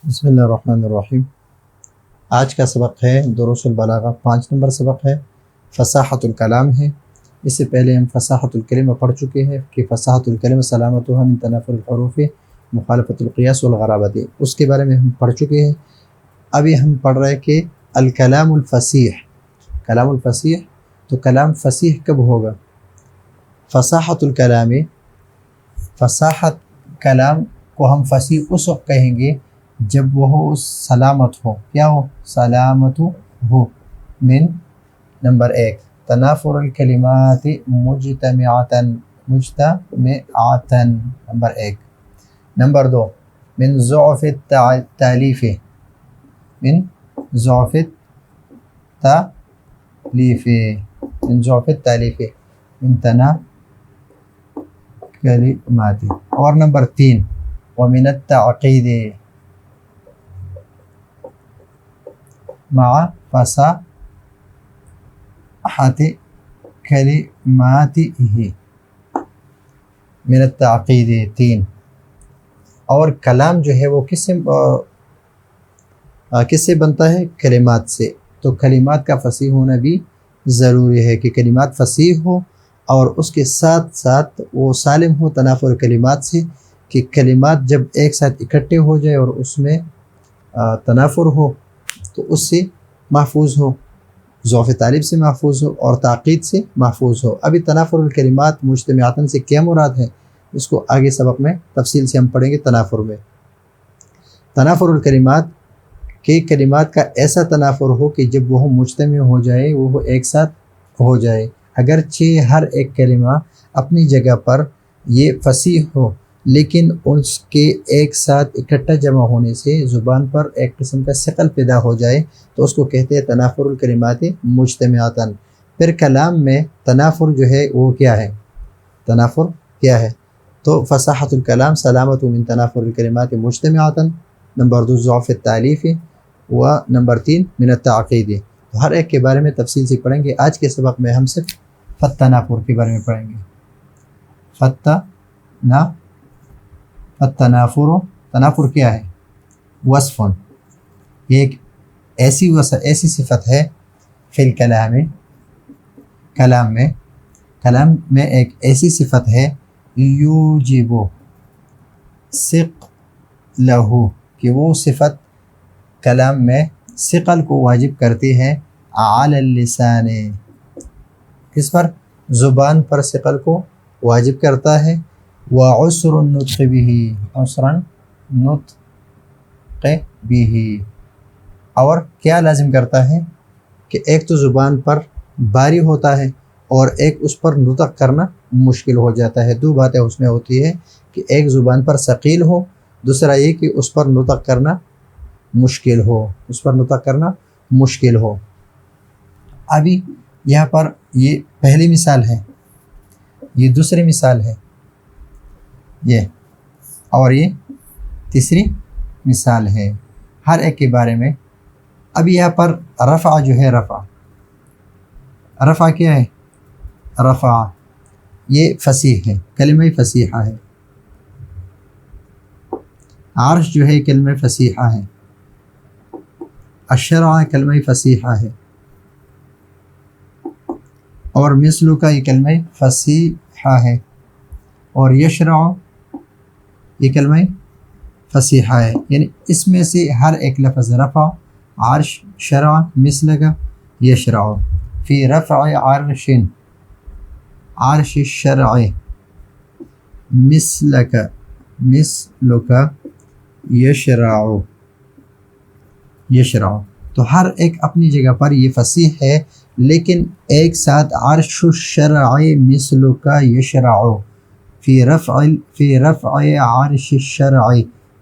بسم اللہ الرحمن الرحیم۔ آج کا سبق ہے دروس البلاغہ، 5 نمبر سبق ہے، فصاحت الکلام ہے۔ اس سے پہلے ہم فصاحت الکلمہ پڑھ چکے ہیں کہ فصاحت الکلمہ سلامتها من تنافر الحروف مخالفت القیاس والغرابت، اس کے بارے میں ہم پڑھ چکے ہیں۔ ابھی ہم پڑھ رہے ہیں کہ الکلام الفصیح، کلام الفصیح، تو کلام فصیح کب ہوگا؟ فصاحت الکلام، فصاحت کلام کو ہم فصیح اس وقت کہیں گے جب وہ سلامت ہو۔ کیا ہو؟ سلامت ہو من، نمبر 1 تنافر الکلمات مجتمعتا، مجتمعتا نمبر 1۔ نمبر 2 من ضعف التالیف، من ضعف التالیف، من ضعف التالیف من تنا کلمات۔ اور نمبر 3 ومن التعقید مع فصاحت کلماته، من التعقید 3۔ اور کلام جو ہے وہ کس سے بنتا ہے؟ کلمات سے۔ تو کلمات کا فصیح ہونا بھی ضروری ہے کہ کلمات فصیح ہو، اور اس کے ساتھ ساتھ وہ سالم ہو تنافر کلمات سے، کہ کلمات جب ایک ساتھ اکٹھے ہو جائے اور اس میں تنافر ہو تو اس سے محفوظ ہو، ضعف طالب سے محفوظ ہو اور تعقید سے محفوظ ہو۔ ابھی تنافر الکلمات مجتمعاتن سے کیا مراد ہے، اس کو آگے سبق میں تفصیل سے ہم پڑھیں گے۔ تنافر میں، تنافر الکلمات کے کلمات کا ایسا تنافر ہو کہ جب وہ مجتمع ہو جائے، وہ ایک ساتھ ہو جائے، اگرچہ ہر ایک کلمہ اپنی جگہ پر یہ فصیح ہو، لیکن اس کے ایک ساتھ اکٹھا جمع ہونے سے زبان پر ایک قسم کا ثقل پیدا ہو جائے تو اس کو کہتے ہیں تنافر الکلمات مجتمعاتن۔ پھر کلام میں تنافر جو ہے وہ کیا ہے؟ تنافر کیا ہے؟ تو فصاحت الکلام سلامت من تنافر الکلمات مجتمعاتن، نمبر 2 ضعف التالیف، و نمبر 3 من التعقید۔ تو ہر ایک کے بارے میں تفصیل سے پڑھیں گے۔ آج کے سبق میں ہم صرف فالتنافر کے بارے میں پڑھیں گے۔ التنافر، تنافر کیا ہے؟ وصف، یہ ایک ایسی صفت ہے فی الکلام، کلام میں ایک ایسی صفت ہے یوجب ثقلہ، کہ وہ صفت کلام میں ثقل کو واجب کرتی ہے، علی اللسان، کس پر؟ زبان پر ثقل کو واجب کرتا ہے، وعسر النطق به، عسر النطق به، اور کیا لازم کرتا ہے کہ ایک تو زبان پر باری ہوتا ہے اور ایک اس پر نطق کرنا مشکل ہو جاتا ہے۔ دو باتیں اس میں ہوتی ہے کہ ایک زبان پر ثقیل ہو، دوسرا یہ کہ اس پر نطق کرنا مشکل ہو، اس پر نطق کرنا مشکل ہو۔ ابھی یہاں پر یہ پہلی مثال ہے، یہ دوسری مثال ہے، یہ اور یہ تیسری مثال ہے، ہر ایک کے بارے میں۔ اب یہاں پر رفع جو ہے، رفع کیا ہے؟ رفع یہ فصیح ہے، کلمہ فصیحہ ہے۔ عرش جو ہے کلمہ فصیحہ ہے، الشرع کلمہ فصیحہ ہے، اور مثل کا یہ کلمہ فصیحہ ہے، اور یشرع یہ کلمہ فصیحہ ہے۔ یعنی اس میں سے ہر ایک لفظ رفع، عرش، شرع، مثل کا، یشرع، فی رفع عرش، عرش الشرع، مثل کا، یشرع۔ تو ہر ایک اپنی جگہ پر یہ فصیح ہے، لیکن ایک ساتھ عرش الشرع مثل کا یشرع، فی رفع عرش الشرع،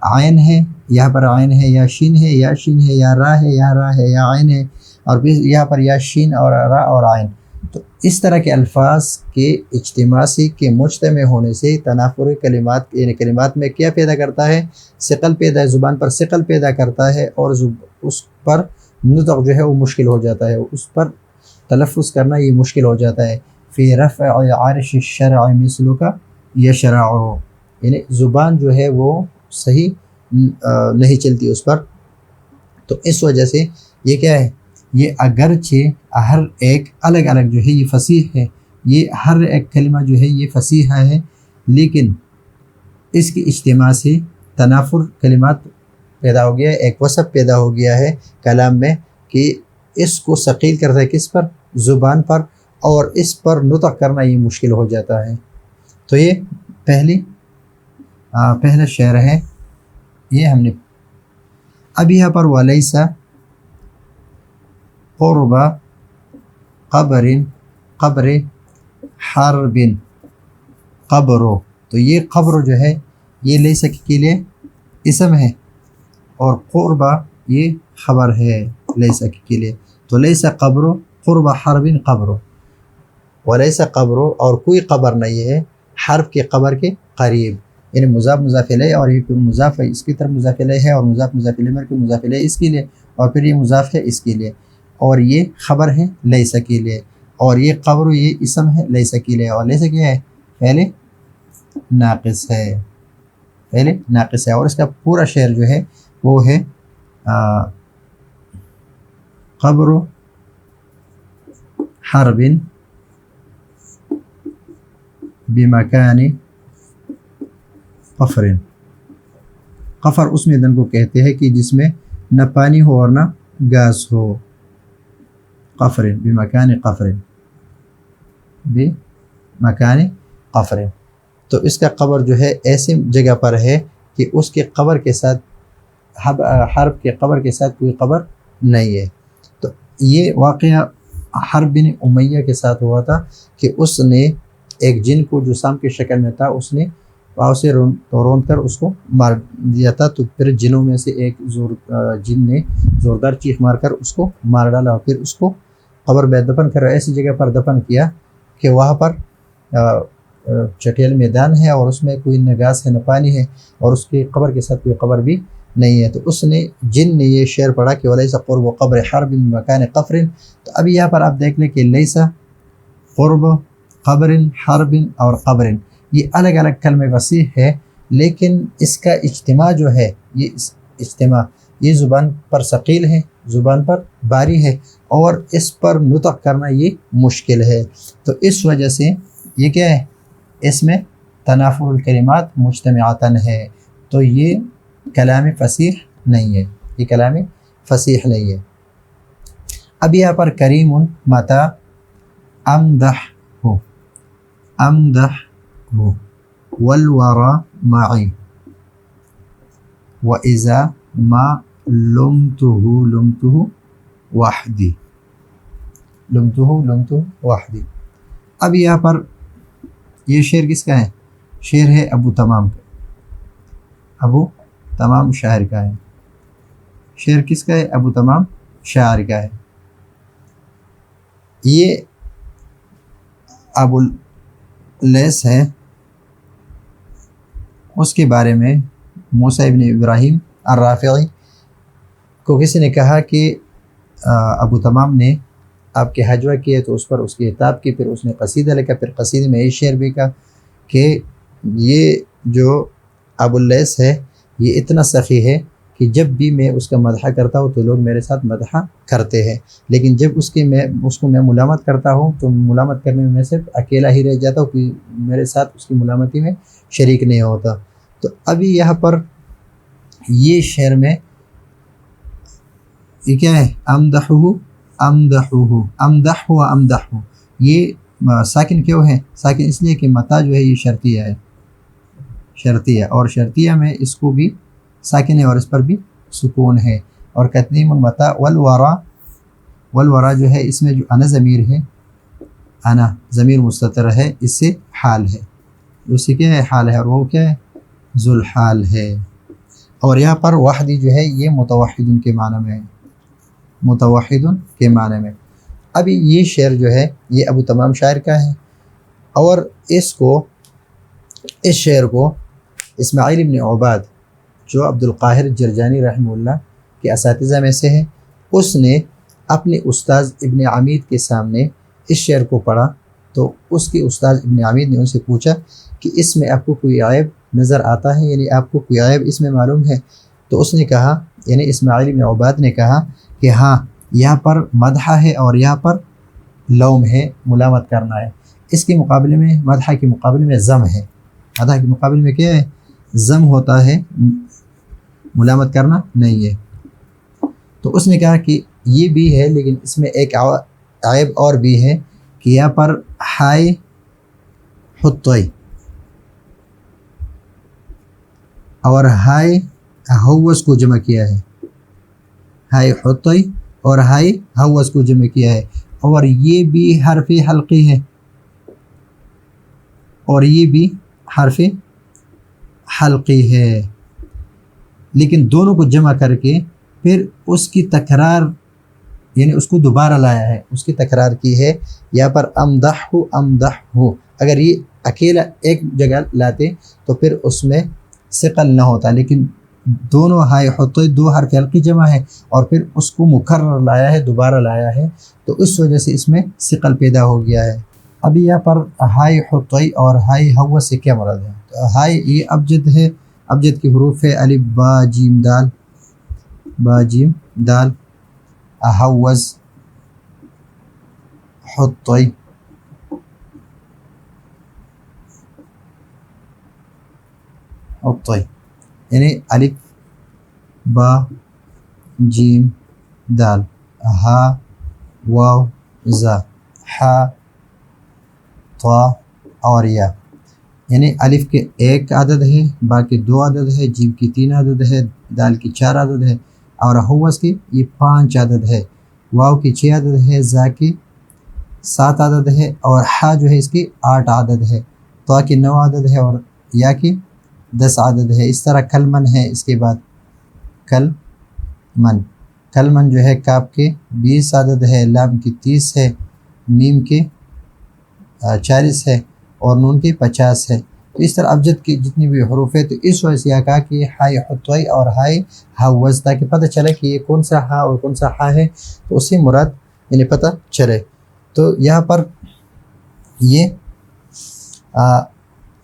عین ہے یہاں پر، عین ہے یا شین ہے، یا شین ہے یا را ہے، یا را ہے یا عین ہے، اور پھر یہاں پر یا شین اور را اور عین۔ تو اس طرح کے الفاظ کے اجتماع سے، کے مجتمع ہونے سے تنافر کلمات، یعنی کلمات میں کیا پیدا کرتا ہے؟ ثقل پیدا، زبان پر ثقل پیدا کرتا ہے، اور اس پر نطق جو ہے وہ مشکل ہو جاتا ہے، اس پر تلفظ کرنا یہ مشکل ہو جاتا ہے۔ فی رفع عرش الشرع مثل کا یشرع، یعنی زبان جو ہے وہ صحیح نہیں چلتی اس پر. تو اس وجہ سے یہ کیا ہے، یہ اگرچہ ہر ایک الگ الگ جو ہے یہ فصیح ہے، یہ ہر ایک کلمہ جو ہے یہ فصیح ہے، لیکن اس کی اجتماع سے تنافر کلمات پیدا ہو گیا ہے، ایک وصف پیدا ہو گیا ہے کلام میں کہ اس کو ثقیل کرتا ہے کس پر، زبان پر، اور اس پر نطق کرنا یہ مشکل ہو جاتا ہے. تو یہ پہلا شعر ہے، یہ ہم نے. اب یہاں پر وَلَيْسَ قُرْبَ قبر حرب قبر، تو یہ قبر جو ہے یہ لیسا کے لیے اسم ہے، اور قربہ یہ خبر ہے لیسا کے لیے. تو لیسا قبر قرب حرب قبر، ولیسا قبر، اور کوئی قبر نہیں ہے حرب کے قبر کے قریب، یعنی مضاف مضاف الیہ، اور یہ پھر مضاف ہے اس کی طرف مضاف الیہ ہے، اور مضاف مضاف الیہ کے مضاف الیہ اس کے لیے، اور پھر یہ مضاف ہے اس کے لیے، اور یہ خبر ہے لیسا کے لیے، اور یہ قبر یہ اسم ہے لیسا کے لیے. اور لیسا کیا ہے، پہلے ناقص ہے، پہلے ناقص ہے. اور اس کا پورا شعر جو ہے وہ ہے قبر حرب بمکان قفر. قفر اس میدان کو کہتے ہیں کہ جس میں نہ پانی ہو اور نہ گاز ہو. قفر بمکان قفر، بمکان قفر. تو اس کا قبر جو ہے ایسی جگہ پر ہے کہ اس کے قبر کے ساتھ، حرب کے قبر کے ساتھ کوئی قبر نہیں ہے. تو یہ واقعہ حرب بن امیہ کے ساتھ ہوا تھا کہ اس نے ایک جن کو جو سام کی شکل میں تھا، اس نے پاؤں سے روند کر اس کو مار دیا تھا. تو پھر جنوں میں سے ایک جن نے زوردار چیخ مار کر اس کو مار ڈالا، اور پھر اس کو قبر میں دفن کر ایسی جگہ پر دفن کیا کہ وہاں پر چٹیل میدان ہے، اور اس میں کوئی نہ گاز ہے نہ پانی ہے، اور اس کی قبر کے ساتھ کوئی قبر بھی نہیں ہے. تو اس نے جن نے یہ شعر پڑھا کہ وَلَيْسَ قُرْبُ قَبْرِ حَرْبٍ بِمَكَانِ قَفْرٍ. تو اب یہاں پر آپ دیکھ لیں کہ لیسا، قرب، قبر، حرب اور قبر یہ الگ الگ کلمہ وسیع ہے، لیکن اس کا اجتماع جو ہے، یہ اجتماع یہ زبان پر ثقیل ہے، زبان پر باری ہے، اور اس پر نطق کرنا یہ مشکل ہے. تو اس وجہ سے یہ کیا ہے، اس میں تنافر الکلمات مجتمعاتن ہے. تو یہ کلام فصیح نہیں ہے، یہ کلام فصیح نہیں ہے. اب یہاں پر کریم متا امدح ہو، امدح ہو، والورا معی، وَإِذَا مَا لُمْتُهُ وحدی، لمتہ وحدی. اب یہاں پر یہ شعر کس کا ہے، شعر ہے ابو تمام کا، ابو تمام شاعر کا ہے. شعر کس کا ہے، ابو تمام شاعر کا ہے. یہ ابو لیث ہے، اس کے بارے میں موسیٰ ابن ابراہیم الرافعی کو کسی نے کہا کہ ابو تمام نے آپ کے حجوہ کیے تو اس پر اس کی عتاب کی، پھر اس نے قصیدہ لکھا، پھر قصیدے میں یہ شعر بھی کہا کہ یہ جو ابو لیث ہے یہ اتنا سخی ہے کہ جب بھی میں اس کا مدح کرتا ہوں تو لوگ میرے ساتھ مدح کرتے ہیں، لیکن جب اس کو میں ملامت کرتا ہوں تو ملامت کرنے میں صرف اکیلا ہی رہ جاتا ہوں، کہ میرے ساتھ اس کی ملامتی میں شریک نہیں ہوتا. تو ابھی یہاں پر یہ شعر میں یہ کیا ہے، امدحہ امدحہ، امدح و امدح، یہ ساکن کیوں ہے، ساکن اس لیے کہ متا جو ہے یہ شرطیہ ہے، شرطیہ، اور شرطیہ میں اس کو بھی ساکن ہے اور اس پر بھی سکون ہے. اور تقدیم المتا والورا، والورا جو ہے اس میں جو انا ضمیر ہے، انا ضمیر مستتر ہے، اس سے حال ہے، اس سے کیا ہے، حال ہے، اور وہ کیا ہے، ذوالحال ہے. اور یہاں پر وحدی جو ہے یہ متوحد کے معنی میں ہے، متوحد کے معنی میں. ابھی یہ شعر جو ہے یہ ابو تمام شاعر کا ہے، اور اس شعر کو اسماعیل ابن عباد جو عبد القاہر جرجانی رحمہ اللہ کے اساتذہ میں سے ہے، اس نے اپنے استاذ ابن عمید کے سامنے اس شعر کو پڑھا. تو اس کے استاذ ابن عمید نے ان سے پوچھا کہ اس میں آپ کو کوئی عیب نظر آتا ہے، یعنی آپ کو کوئی عیب اس میں معلوم ہے؟ تو اس نے کہا یعنی اسماعیل بن عباد نے کہا کہ ہاں یہاں پر مدح ہے اور یہاں پر لوم ہے، ملامت کرنا ہے۔ اس کے مقابلے میں مدح کے مقابلے میں ذم ہے، مدح کے مقابلے میں کیا ہے؟ ذم ہوتا ہے، ملامت کرنا نہیں ہے۔ تو اس نے کہا کہ یہ بھی ہے، لیکن اس میں ایک عیب اور بھی ہے کہ یہاں پر ہائے حطوئی اور ہائے حوس کو جمع کیا ہے، ہائے حطوئی اور ہائے حوس کو جمع کیا ہے، اور یہ بھی حرف حلقی ہے، اور یہ بھی حرف حلقی ہے، لیکن دونوں کو جمع کر کے پھر اس کی تکرار یعنی اس کو دوبارہ لایا ہے، اس کی تکرار کی ہے۔ یہاں پر امدح ہو اگر یہ اکیلا ایک جگہ لاتے تو پھر اس میں ثقل نہ ہوتا، لیکن دونوں ہائے حطوئی دو حرف حلقی جمع ہے اور پھر اس کو مکرر لایا ہے، دوبارہ لایا ہے، تو اس وجہ سے اس میں ثقل پیدا ہو گیا ہے۔ ابھی یہاں پر ہائے حطوئی اور ہائے حوس سے کیا مراد ہے؟ تو ہائے یہ ابجد ہے، ابجد کے حروف ہے الف با جیم دال، با جیم دال، حوز حطوئی، حطوئی یعنی الف با جیم دال، ہا واو زا، حا طا اور یا، یعنی الف کے ایک عدد ہے، با کے دو عدد ہے، جیم کی 3 عدد ہے، دال کی 4 عدد ہے، اور حوس کی یہ 5 عدد ہے، واو کی 6 عدد ہے، زا کی 7 عدد ہے، اور حا جو ہے اس کی 8 عدد ہے، طا کی 9 عدد ہے، اور یا کی 10 عدد ہے۔ اس طرح کلمن ہے، اس کے بعد کلمن جو ہے کاف کے 20 عدد ہے، لام کی 30 ہے، میم کے 40 ہے، اور نون کے 50 ہے۔ تو اس طرح ابجد کی جتنی بھی حروف ہے، تو اس وجہ سے کہا کہ ہائے حطوئی اور ہائے حوز، تاکہ پتہ چلے کہ یہ کون سا ہا اور کون سا ہا ہے، تو اسی مراد یعنی پتہ چلے۔ تو یہاں پر یہ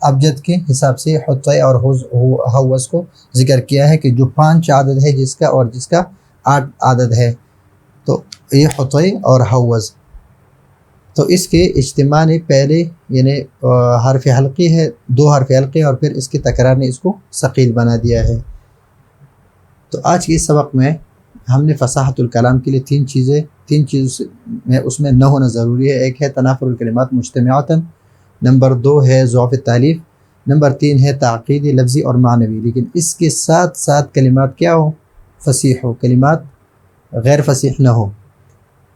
ابجد کے حساب سے حطوئی اور حوز کو ذکر کیا ہے کہ جو 5 عدد ہے جس کا اور جس کا 8 عدد ہے، تو یہ حطوئی اور حوز۔ تو اس کے اجتماع نے پہلے یعنی حرف حلقی ہے، 2 حرف حلقی، اور پھر اس کی تکرار نے اس کو ثقیل بنا دیا ہے۔ تو آج کے اس سبق میں ہم نے فصاحت الکلام کے لیے 3 چیزوں میں اس میں نہ ہونا ضروری ہے۔ ایک ہے تنافر الکلمات مجتمعاتاً، نمبر 2 ہے ضعف التالیف، نمبر 3 ہے تعقیدی لفظی اور معنوی، لیکن اس کے ساتھ ساتھ کلمات کیا ہو؟ فصیح ہو، کلمات غیر فصیح نہ ہو۔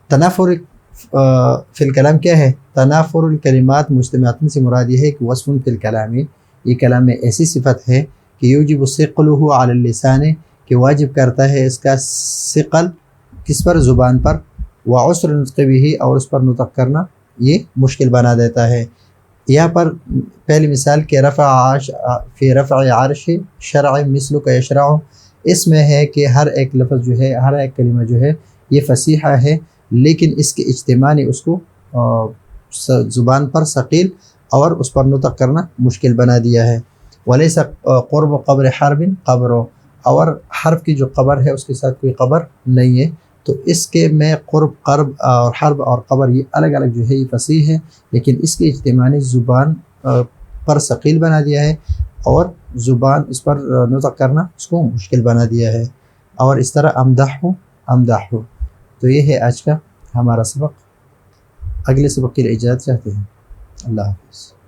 تنافر فی الکلام کیا ہے؟ تنافر الکلمات مجتمعاتاً سے مراد یہ ہے کہ وصف فی الکلام، یہ کلام میں ایسی صفت ہے کہ یوجب ثقلہ علی اللسان، کہ واجب کرتا ہے اس کا ثقل کس پر؟ زبان پر، وعسر النطق بہ، اور اس پر نطق کرنا یہ مشکل بنا دیتا ہے۔ یہاں پر پہلی مثال کہ فی رفع عرش شرع مثل کا یشرع، اس میں ہے کہ ہر ایک لفظ جو ہے، ہر ایک کلمہ جو ہے یہ فصیحہ ہے، لیکن اس کے اجتماع نے اس کو زبان پر ثقیل اور اس پر نطق کرنا مشکل بنا دیا ہے۔ ولیس قرب قبر حرب قبر، اور حرف کی جو قبر ہے اس کے ساتھ کوئی قبر نہیں ہے، تو اس کے میں قرب اور حرب اور قبر یہ الگ الگ جو ہے یہ فصیح ہے، لیکن اس کے اجتماع نے زبان پر ثقیل بنا دیا ہے، اور زبان اس پر نطق کرنا اس کو مشکل بنا دیا ہے۔ اور اس طرح امدح ہو۔ تو یہ ہے آج کا ہمارا سبق، اگلے سبق کے لیے اجازت چاہتے ہیں۔ اللہ حافظ۔